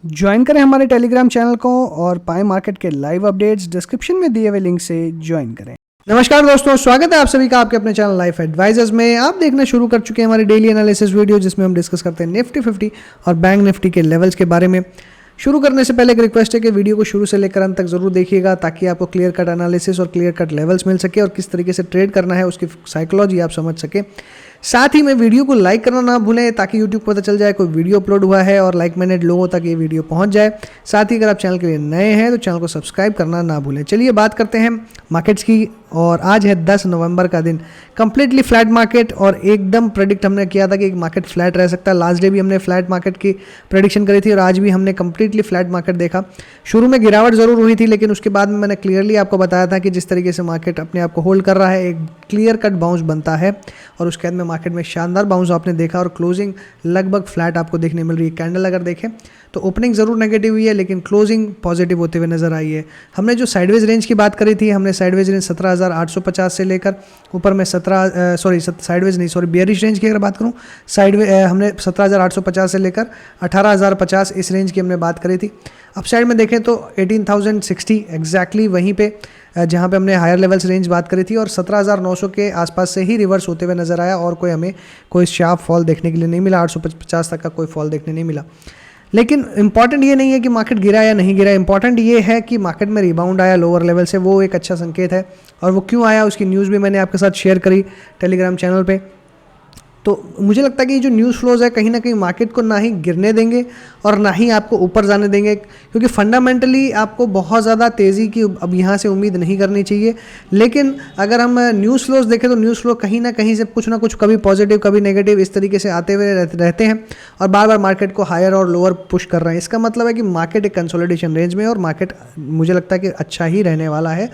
Join करें हमारे Telegram channel को और पाएं मार्केट के लाइव अपडेट्स। डिस्क्रिप्शन में दिए हुए लिंक से ज्वाइन करें। नमस्कार दोस्तों, स्वागत है आप सभी का आपके अपने चैनल लाइफ एडवाइजर्स में। आप देखना शुरू कर चुके हैं हमारी डेली एनालिसिस वीडियो, जिसमें हम डिस्कस करते हैं निफ्टी 50 और बैंक निफ्टी के लेवल्स के बारे में। शुरू करने से पहले एक रिक्वेस्ट है कि वीडियो को शुरू से लेकर अंत तक जरूर देखिएगा, ताकि आपको क्लियर कट एनालिसिस और क्लियर कट लेवल्स मिल सके और किस तरीके से ट्रेड करना है उसकी साइकोलॉजी आप समझ सके। साथ ही में वीडियो को लाइक करना ना भूलें, ताकि यूट्यूब को पता चल जाए कोई वीडियो अपलोड हुआ है और लाइक माइंडेड लोगों तक ये वीडियो पहुंच जाए। साथ ही अगर आप चैनल के लिए नए हैं तो चैनल को सब्सक्राइब करना ना भूलें। चलिए बात करते हैं मार्केट्स की, और आज है 10 नवंबर का दिन। कंप्लीटली फ्लैट मार्केट, और एकदम प्रेडिक्ट हमने किया था कि एक मार्केट फ्लैट रह सकता है। लास्ट डे भी हमने फ्लैट मार्केट की प्रेडिक्शन करी थी और आज भी हमने कंप्लीटली फ्लैट मार्केट देखा। शुरू में गिरावट ज़रूर हुई थी, लेकिन उसके बाद में मैंने क्लियरली आपको बताया था कि जिस तरीके से मार्केट अपने आप को होल्ड कर रहा है, एक क्लियर कट बाउंस बनता है और उसके बाद में मार्केट में शानदार बाउंस आपने देखा और क्लोजिंग लगभग फ्लैट आपको देखने मिल रही है। कैंडल अगर देखें तो ओपनिंग ज़रूर नेगेटिव हुई है, लेकिन क्लोजिंग पॉजिटिव होते हुए नजर आई है। हमने जो साइडवेज रेंज की बात करी थी, हमने साइडवेज रेंज 17,850 से लेकर ऊपर में बेयरिश रेंज की अगर बात करूं, हमने 17,850 से लेकर 18,050 इस रेंज की हमने बात करी थी। अब साइड में देखें तो 18,060 एग्जैक्टली वहीं पे जहाँ पे हमने हायर लेवल्स रेंज बात करी थी, और 17,900 के आसपास से ही रिवर्स होते हुए नजर आया और हमें कोई शार्प फॉल देखने के लिए नहीं मिला। 850 तक का कोई फॉल देखने नहीं मिला। लेकिन इंपॉर्टेंट ये नहीं है कि मार्केट गिरा या नहीं गिरा, इंपॉर्टेंट ये है कि मार्केट में रिबाउंड आया लोअर लेवल से, वो एक अच्छा संकेत है। और वो क्यों आया उसकी न्यूज़ भी मैंने आपके साथ शेयर करी टेलीग्राम चैनल पे। तो मुझे लगता है कि जो न्यूज़ फ्लोज है कहीं ना कहीं मार्केट को ना ही गिरने देंगे और ना ही आपको ऊपर जाने देंगे, क्योंकि फंडामेंटली आपको बहुत ज़्यादा तेज़ी की अब यहाँ से उम्मीद नहीं करनी चाहिए। लेकिन अगर हम न्यूज़ फ्लोज देखें तो न्यूज़ फ्लो कहीं ना कहीं से कुछ ना कुछ, कभी पॉजिटिव कभी नेगेटिव, इस तरीके से आते हुए रहते हैं और बार बार मार्केट को हायर और लोअर पुश कर रहे हैं। इसका मतलब है कि मार्केट एक कंसोलिडेशन रेंज में, और मार्केट मुझे लगता है कि अच्छा ही रहने वाला है।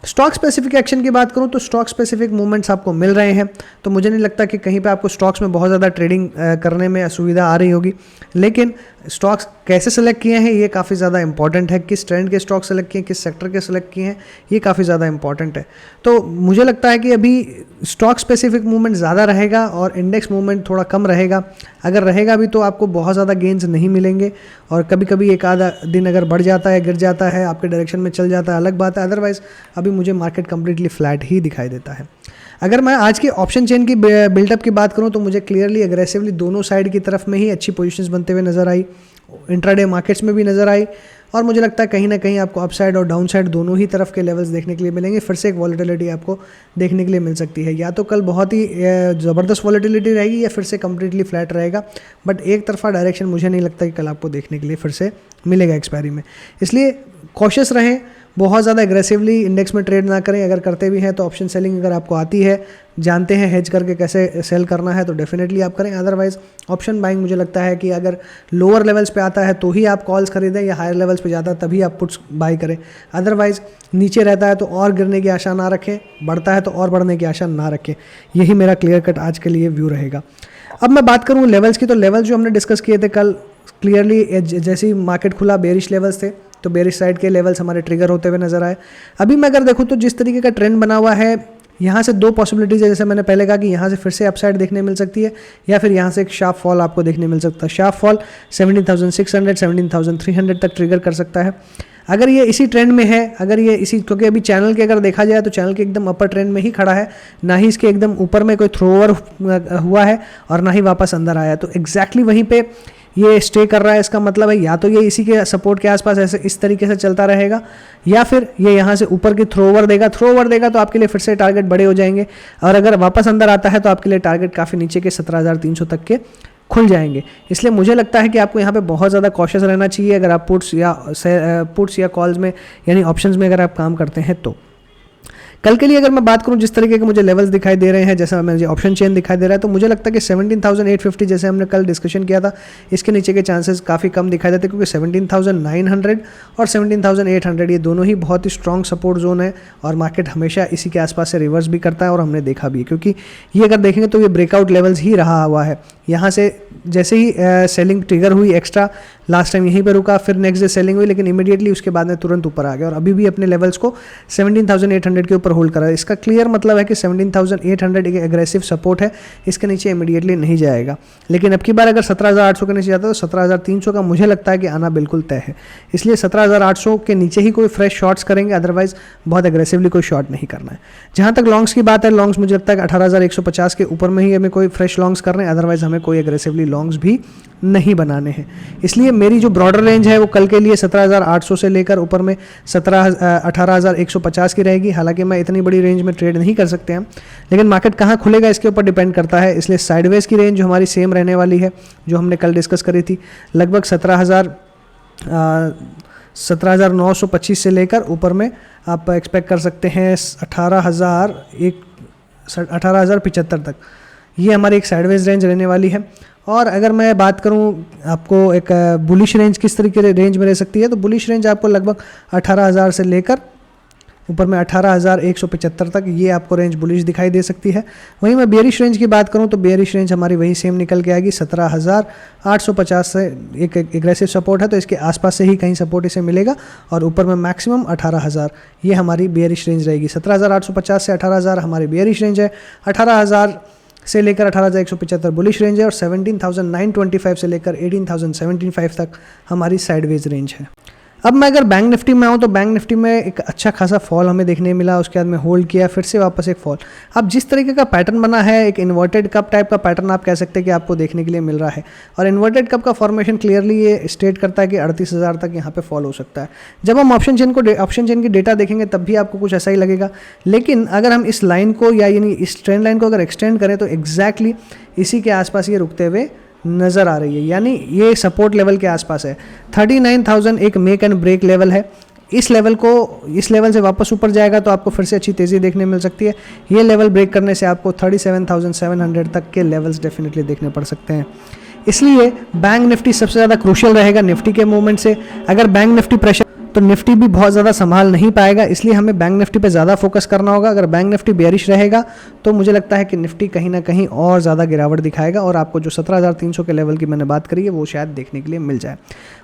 स्टॉक स्पेसिफिक एक्शन की बात करूं तो स्टॉक स्पेसिफिक मूवमेंट्स आपको मिल रहे हैं, तो मुझे नहीं लगता कि कहीं पे आपको स्टॉक्स में बहुत ज़्यादा ट्रेडिंग करने में असुविधा आ रही होगी। लेकिन स्टॉक्स कैसे सेलेक्ट किए हैं ये काफ़ी ज़्यादा इंपॉर्टेंट है। किस ट्रेंड के स्टॉक सेलेक्ट किए हैं, किस सेक्टर के सेलेक्ट किए हैं, ये काफ़ी ज़्यादा इंपॉर्टेंट है। तो मुझे लगता है कि अभी स्टॉक स्पेसिफिक मूवमेंट ज़्यादा रहेगा और इंडेक्स मूवमेंट थोड़ा कम रहेगा। अगर रहेगा भी तो आपको बहुत ज़्यादा गेंस नहीं मिलेंगे, और कभी कभी एक आधा दिन अगर बढ़ जाता है, गिर जाता है, आपके डायरेक्शन में चल जाता है, अलग बात है। अदरवाइज़ अभी मुझे मार्केट कंप्लीटली फ्लैट ही दिखाई देता है। अगर मैं आज के ऑप्शन चेन की बिल्डअप की बात करूं तो मुझे क्लियरली एग्रेसिवली दोनों साइड की तरफ में ही अच्छी पोजीशंस बनते हुए नजर आई, इंट्राडे मार्केट्स में भी नजर आई, और मुझे लगता है कहीं ना कहीं आपको अपसाइड और डाउन साइड दोनों ही तरफ के लेवल्स देखने के लिए मिलेंगे। फिर से एक वॉलेटिलिटी आपको देखने के लिए मिल सकती है, या तो कल बहुत ही ज़बरदस्त वॉलेटिलिटी रहेगी या फिर से कंप्लीटली फ्लैट रहेगा, बट एक तरफा डायरेक्शन मुझे नहीं लगता कि कल आपको देखने के लिए फिर से मिलेगा एक्सपायरी में। इसलिए कॉशियस रहें, बहुत ज़्यादा एग्रेसिवली इंडेक्स में ट्रेड ना करें। अगर करते भी हैं तो ऑप्शन सेलिंग अगर आपको आती है, जानते हैं हेज करके कैसे सेल करना है, तो डेफिनेटली आप करें। अदरवाइज ऑप्शन बाइंग मुझे लगता है कि अगर लोअर लेवल्स पे आता है तो ही आप कॉल्स खरीदें, या हायर लेवल्स पे जाता है तभी आप पुट्स बाई करें। अदरवाइज नीचे रहता है तो और गिरने की आशा ना रखें, बढ़ता है तो और बढ़ने की आशा ना रखें। यही मेरा क्लियर कट आज के लिए व्यू रहेगा। अब मैं बात करूँ लेवल्स की, तो लेवल जो हमने डिस्कस किए थे कल, क्लियरली जैसे ही मार्केट खुला बेरिश लेवल्स थे, तो बेरिश साइड के लेवल्स हमारे ट्रिगर होते हुए नजर आए। अभी मैं अगर देखूँ तो जिस तरीके का ट्रेंड बना हुआ है, यहाँ से दो पॉसिबिलिटीज़ है। जैसे मैंने पहले कहा कि यहाँ से फिर से अपसाइड देखने मिल सकती है, या फिर यहाँ से एक शार्प फॉल आपको देखने मिल सकता है। शार्प फॉल 17,600 17,300 तक ट्रिगर कर सकता है। अगर ये इसी ट्रेंड में है, अगर ये इसी, क्योंकि अभी चैनल के अगर देखा जाए तो चैनल के एकदम अपर ट्रेंड में ही खड़ा है, ना ही इसके एकदम ऊपर में कोई थ्रोवर हुआ है और ना ही वापस अंदर आया, तो एग्जैक्टली वहीं पे ये स्टे कर रहा है। इसका मतलब है या तो ये इसी के सपोर्ट के आसपास ऐसे इस तरीके से चलता रहेगा, या फिर ये यहाँ से ऊपर की थ्रोवर देगा तो आपके लिए फिर से टारगेट बड़े हो जाएंगे, और अगर वापस अंदर आता है तो आपके लिए टारगेट काफ़ी नीचे के 17,300 तक के खुल जाएंगे। इसलिए मुझे लगता है कि आपको यहाँ पे बहुत ज़्यादा कॉशियस रहना चाहिए अगर आप पुट्स या कॉल्स में, यानी ऑप्शंस में अगर आप काम करते हैं तो। कल के लिए अगर मैं बात करूं, जिस तरीके के मुझे लेवल्स दिखाई दे रहे हैं, जैसा मुझे ऑप्शन चेन दिखाई दे रहा है, तो मुझे लगता है कि 17,850 जैसे हमने कल डिस्कशन किया था, इसके नीचे के चांसेस काफ़ी कम दिखाई देते हैं, क्योंकि 17,900 और 17,800 ये दोनों ही बहुत ही स्ट्रॉन्ग सपोर्ट जोन है, और मार्केट हमेशा इसी के आसपास से रिवर्स भी करता है, और हमने देखा भी है। क्योंकि ये अगर देखेंगे तो ये ब्रेकआउट लेवल्स ही रहा हुआ है, यहाँ से जैसे ही सेलिंग ट्रिगर हुई एक्स्ट्रा, लास्ट टाइम यहीं पे रुका, फिर नेक्स्ट डे सेलिंग हुई, लेकिन इमीडिएटली उसके बाद में तुरंत ऊपर आ गया और अभी भी अपने लेवल्स को 17,800 के ऊपर होल्ड करा है। इसका क्लियर मतलब है कि 17,800 एक एग्रेसिव सपोर्ट है, इसके नीचे इमीडिएटली नहीं जाएगा। लेकिन अब की बार अगर 17,800 के नीचे जाता है तो 17,300 का मुझे लगता है कि आना बिल्कुल तय है, इसलिए 17,800 के नीचे ही कोई फ्रेश शॉट्स करेंगे, अदरवाइज बहुत एग्रेसिवली कोई शॉट नहीं करना है। जहाँ तक लॉन्ग्स की बात है, लॉन्ग्स मुझे लगता है कि 18,150 के ऊपर में ही हमें कोई फ्रेश लॉन्ग्स करने हैं, अदरवाइज हमें कोई एग्रेसिवली लॉन्ग्स भी नहीं बनाने हैं। इसलिए मेरी जो ब्रॉडर रेंज है वो कल के लिए 17,800 से लेकर ऊपर में 18,150 की रहेगी। हालांकि मैं इतनी बड़ी रेंज में ट्रेड नहीं कर सकते हैं, लेकिन मार्केट कहाँ खुलेगा इसके ऊपर डिपेंड करता है। इसलिए साइडवेज की रेंज जो हमारी सेम रहने वाली है, जो हमने कल डिस्कस करी थी, लगभग 17,925 से लेकर ऊपर में आप एक्सपेक्ट कर सकते हैं 18,075 तक। ये हमारी एक साइडवेज रेंज रहने वाली है। और अगर मैं बात करूं आपको एक बुलिश रेंज किस तरीके की रेंज में रह सकती है, तो बुलिश रेंज आपको लगभग 18,000 से लेकर ऊपर में 18,175 तक ये आपको रेंज बुलिश दिखाई दे सकती है। वहीं मैं बेयरिश रेंज की बात करूं तो बेयरिश रेंज हमारी वही सेम निकल के आएगी, 17,850 से एक एग्रेसिव सपोर्ट है, तो इसके आसपास से ही कहीं सपोर्ट इसे मिलेगा और ऊपर में मैक्सिमम 18,000 ये हमारी बेयरिश रेंज रहेगी। 17,850 से 18,000 हमारी बेयरिश रेंज है, 18,000 से लेकर 18,175 बुलिश रेंज है और 17,925 से लेकर 18,075 तक हमारी साइडवेज रेंज है। अब मैं अगर बैंक निफ्टी में आऊँ तो बैंक निफ्टी में एक अच्छा खासा फॉल हमें देखने मिला, उसके बाद में होल्ड किया, फिर से वापस एक फॉल। अब जिस तरीके का पैटर्न बना है, एक इन्वर्टेड कप टाइप का पैटर्न आप कह सकते हैं कि आपको देखने के लिए मिल रहा है, और इन्वर्टेड कप का फॉर्मेशन क्लियरली ये स्टेट करता है कि 38,000 तक यहाँ पे फॉल हो सकता है। जब हम ऑप्शन चेन की डेटा देखेंगे तब भी आपको कुछ ऐसा ही लगेगा, लेकिन अगर हम इस लाइन को यानी इस ट्रेंड लाइन को अगर एक्सटेंड करें तो एग्जैक्टली इसी के आसपास ये रुकते हुए नज़र आ रही है, यानी ये सपोर्ट लेवल के आसपास है। 39,000 एक मेक एंड ब्रेक लेवल है, इस लेवल से वापस ऊपर जाएगा तो आपको फिर से अच्छी तेज़ी देखने मिल सकती है। ये लेवल ब्रेक करने से आपको 37,700 तक के लेवल्स डेफिनेटली देखने पड़ सकते हैं। इसलिए बैंक निफ्टी सबसे ज़्यादा क्रूशियल रहेगा निफ्टी के मूवमेंट से। अगर बैंक निफ्टी प्रेशर तो निफ्टी भी बहुत ज़्यादा संभाल नहीं पाएगा, इसलिए हमें बैंक निफ्टी पे ज़्यादा फोकस करना होगा। अगर बैंक निफ्टी बेयरिश रहेगा तो मुझे लगता है कि निफ्टी कहीं ना कहीं और ज़्यादा गिरावट दिखाएगा और आपको जो 17,300 के लेवल की मैंने बात करी है वो शायद देखने के लिए मिल जाए।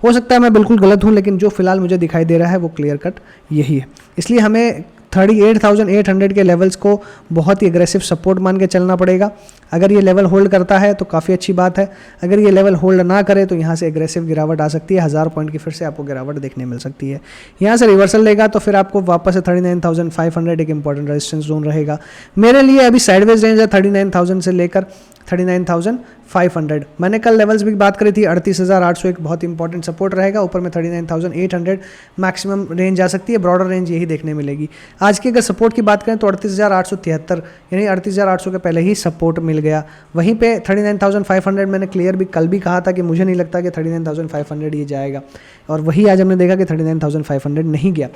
हो सकता है मैं बिल्कुल गलत हूँ, लेकिन जो फिलहाल मुझे दिखाई दे रहा है वो क्लियर कट यही है। इसलिए हमें 38,800 के लेवल्स को बहुत ही एग्रेसिव सपोर्ट मान के चलना पड़ेगा। अगर ये लेवल होल्ड करता है तो काफ़ी अच्छी बात है, अगर ये लेवल होल्ड ना करे तो यहाँ से एग्रेसिव गिरावट आ सकती है, 1000 पॉइंट की फिर से आपको गिरावट देखने मिल सकती है। यहाँ से रिवर्सल लेगा तो फिर आपको वापस से 39,500 एक इंपॉर्टेंट रेजिस्टेंस जोन रहेगा। मेरे लिए अभी साइडवेज रेंज है 39,000 से लेकर 39,500। मैंने कल लेवल्स भी बात करी थी, 38,800 एक बहुत इंपॉर्टेंट सपोर्ट रहेगा, ऊपर में 39,800 मैक्सिमम रेंज आ सकती है, ब्रॉडर रेंज यही देखने मिलेगी। आज की अगर सपोर्ट की बात करें तो 38,873 यानी 38,800 के पहले ही सपोर्ट मिल गया। वहीं पे 39,500 मैंने क्लियर भी कल भी कहा था कि मुझे नहीं लगता कि 39,500 ये जाएगा, और वही आज हमने देखा कि 39,500 नहीं गया।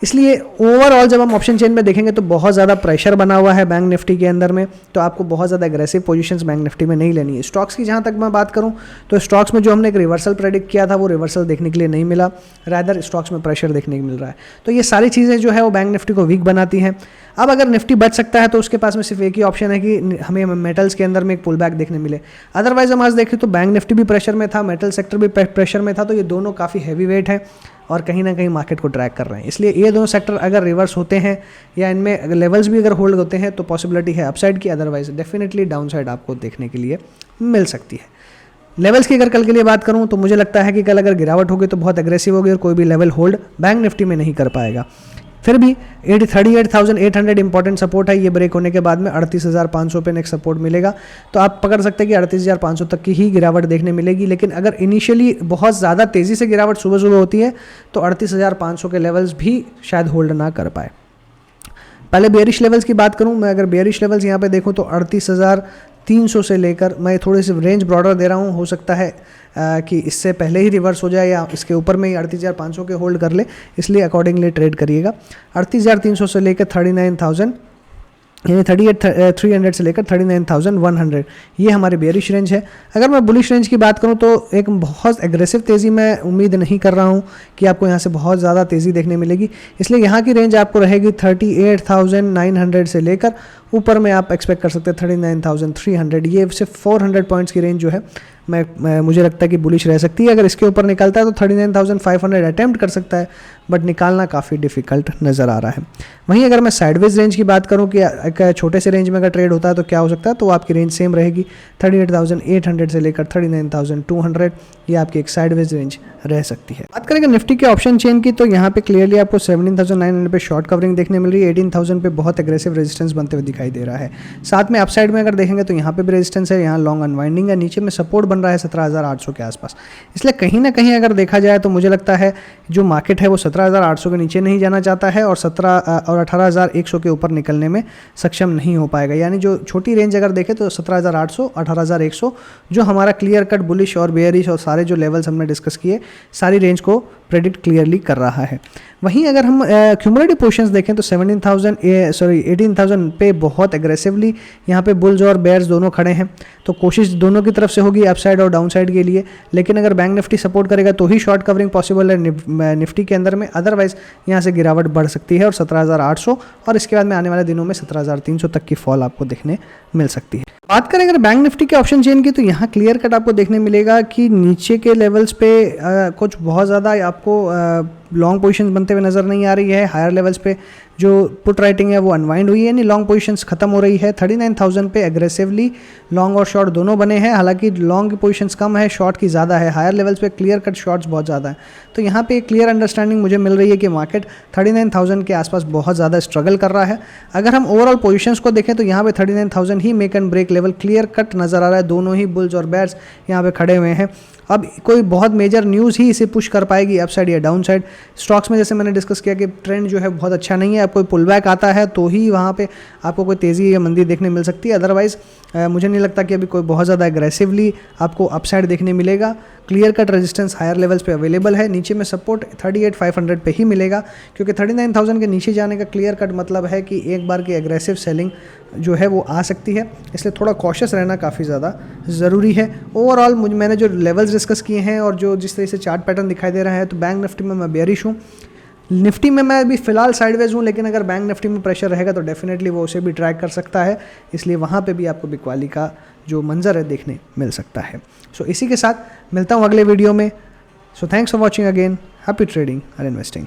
इसलिए ओवरऑल जब हम ऑप्शन चेन में देखेंगे तो बहुत ज़्यादा प्रेशर बना हुआ है बैंक निफ्टी के अंदर में, तो आपको बहुत ज़्यादा एग्रेसिव पोजीशंस बैंक निफ्टी में नहीं लेनी है। स्टॉक्स की जहाँ तक मैं बात करूँ तो स्टॉक्स में जो हमने एक रिवर्सल प्रेडिक्ट किया था वो रिवर्सल देखने के लिए नहीं मिला, रादर स्टॉक्स में प्रेशर देखने को मिल रहा है। तो ये सारी चीज़ें जो है वो बैंक निफ्टी को वीक बनाती हैं। अब अगर निफ्टी बच सकता है तो उसके पास में सिर्फ एक ही ऑप्शन है कि हमें मेटल्स के अंदर में एक पुल बैक देखने मिले। अदरवाइज हम आज देखें तो बैंक निफ्टी भी प्रेशर में था, मेटल सेक्टर भी प्रेशर में था, तो ये दोनों काफ़ी हैवी वेट है और कहीं ना कहीं मार्केट को ट्रैक कर रहे हैं। इसलिए ये दोनों सेक्टर अगर रिवर्स होते हैं या इनमें लेवल्स भी अगर होल्ड होते हैं तो पॉसिबिलिटी है अपसाइड की, अदरवाइज डेफिनेटली डाउनसाइड आपको देखने के लिए मिल सकती है। लेवल्स की अगर कल के लिए बात करूं तो मुझे लगता है कि कल अगर गिरावट होगी तो बहुत एग्रेसिव होगी और कोई भी लेवल होल्ड बैंक निफ्टी में नहीं कर पाएगा। फिर भी 38,800 इंपॉर्टेंट सपोर्ट है, ये ब्रेक होने के बाद में 38,500 पे नेक्स्ट सपोर्ट मिलेगा, तो आप पकड़ सकते हैं कि 38,500 तक की ही गिरावट देखने मिलेगी। लेकिन अगर इनिशियली बहुत ज़्यादा तेज़ी से गिरावट सुबह सुबह होती है तो 38,500 के लेवल्स भी शायद होल्ड ना कर पाए। पहले बेयरिश लेवल्स की बात करूं मैं, अगर बेयरिश लेवल्स यहाँ पे देखूं तो 38,300 से लेकर, मैं थोड़ी सी रेंज ब्रॉडर दे रहा हूँ, हो सकता है कि इससे पहले ही रिवर्स हो जाए या इसके ऊपर में ही 38,500 के होल्ड कर ले, इसलिए अकॉर्डिंगली ट्रेड करिएगा। 38,300 से लेकर 39,000 यानी 38,300 से लेकर 39,100 ये हमारी बेयरिश रेंज है। अगर मैं बुलिश रेंज की बात करूं तो एक बहुत एग्रेसिव तेज़ी मैं उम्मीद नहीं कर रहा हूं कि आपको यहां से बहुत ज़्यादा तेज़ी देखने मिलेगी, इसलिए यहां की रेंज आपको रहेगी 38,900 से लेकर ऊपर में आप एक्सपेक्ट कर सकते हैं 39,300। ये सिर्फ 400 पॉइंट्स की रेंज जो है मुझे लगता है कि बुलिश रह सकती है। अगर इसके ऊपर निकलता है तो 39,500 अटैम्प्ट कर सकता है, बट निकालना काफ़ी डिफिकल्ट नज़र आ रहा है। वहीं अगर मैं साइडवेज रेंज की बात करूं कि एक छोटे से रेंज में अगर ट्रेड होता है तो क्या हो सकता है, तो आपकी रेंज सेम रहेगी 38,800 से लेकर 39,200। ये आपकी एक साइडवेज रेंज रह सकती है। बात करेंगे निफ्टी के ऑप्शन चेन की, तो यहाँ पे क्लियरली आपको 17,900 पे शॉर्ट कवरिंग देखने मिल रही है, 18,000 पे बहुत एग्रेसिव रेजिस्टेंस बनते हुए दिखाई दे रहा है। साथ में अपसाइड में अगर देखेंगे तो यहाँ पे भी रेजिस्टेंस है, यहाँ लॉन्ग अनवाइंडिंग है, नीचे में सपोर्ट बन रहा है 17,800 के आसपास। इसलिए कहीं ना कहीं अगर देखा जाए तो मुझे लगता है जो मार्केट है वो 17,800 के नीचे नहीं जाना चाहता है और 18,100 के ऊपर निकलने में सक्षम नहीं हो पाएगा। यानी जो छोटी रेंज अगर देखें तो 17,800, 18,100 जो हमारा क्लियर कट बुलिश और बेयरिश और सारे जो लेवल्स हमने डिस्कस किए सारी रेंज को प्रेडिक्ट क्लियरली कर रहा है। वहीं अगर हम क्यूमुलेटिव पोजीशंस देखें तो 18,000 पे बहुत एग्रेसिवली यहाँ पे बुल्स और बेयर्स दोनों खड़े हैं, तो कोशिश दोनों की तरफ से होगी अपसाइड और डाउनसाइड के लिए। लेकिन अगर बैंक निफ्टी सपोर्ट करेगा तो ही शॉर्ट कवरिंग पॉसिबल है निफ्टी के अंदर में, अदरवाइज यहाँ से गिरावट बढ़ सकती है और 17,800 और इसके बाद में आने वाले दिनों में 17,300 तक की फॉल आपको देखने मिल सकती है। बात करें अगर बैंक निफ्टी के ऑप्शन चेन की, तो यहाँ क्लियर कट आपको देखने मिलेगा कि नीचे के लेवल्स पे कुछ बहुत ज़्यादा आपको लॉन्ग पोजीशंस बनते हुए नज़र नहीं आ रही है। हायर लेवल्स पे जो पुट राइटिंग है वो अनवाइंड हुई है, यानी लॉन्ग पोजीशंस खत्म हो रही है। 39,000 पे एग्रेसिवली लॉन्ग और शॉर्ट दोनों बने हैं, हालांकि लॉन्ग की पोजीशंस कम है, शॉर्ट की ज़्यादा है। हायर लेवल्स पे क्लियर कट शॉर्ट्स बहुत ज़्यादा है, तो यहाँ पे एक क्लियर अंडरस्टैंडिंग मुझे मिल रही है कि मार्केट 39,000 के आसपास बहुत ज़्यादा स्ट्रगल कर रहा है। अगर हम ओवरऑल पोजीशंस को देखें तो यहाँ पे 39,000 ही make and break level clear cut नज़र आ रहा है। दोनों ही बुल्स और बेयर्स यहाँ पे खड़े हुए हैं। अब कोई बहुत मेजर न्यूज़ ही इसे पुश कर पाएगी अपसाइड या डाउन साइड। स्टॉक्स में जैसे मैंने डिस्कस किया कि ट्रेंड जो है बहुत अच्छा नहीं है, अब कोई पुल बैक आता है तो ही वहाँ पे आपको कोई तेज़ी या मंदी देखने मिल सकती है, अदरवाइज़ मुझे नहीं लगता कि अभी कोई बहुत ज़्यादा एग्रेसिवली आपको अपसाइड देखने मिलेगा। Clear cut resistance higher levels पे अवेलेबल है, नीचे में सपोर्ट 38,500 पे ही मिलेगा, क्योंकि 39,000 के नीचे जाने का क्लियर कट मतलब है कि एक बार की एग्रेसिव सेलिंग जो है वो आ सकती है, इसलिए थोड़ा कॉशियस रहना काफ़ी ज़्यादा ज़रूरी है। ओवरऑल मैंने जो लेवल्स डिस्कस किए हैं और जो जिस तरह से चार्ट पैटर्न दिखाई दे रहा है, तो बैंक निफ्टी में मैं बेयरिश हूँ। निफ्टी में मैं अभी फ़िलहाल साइडवेज हूँ, लेकिन अगर बैंक निफ्टी में प्रेशर रहेगा तो डेफिनेटली वो उसे भी ट्रैक कर सकता है, इसलिए वहाँ पे भी आपको बिकवाली का जो मंजर है देखने मिल सकता है। सो इसी के साथ मिलता हूँ अगले वीडियो में। So thanks for watching again. Happy trading and investing.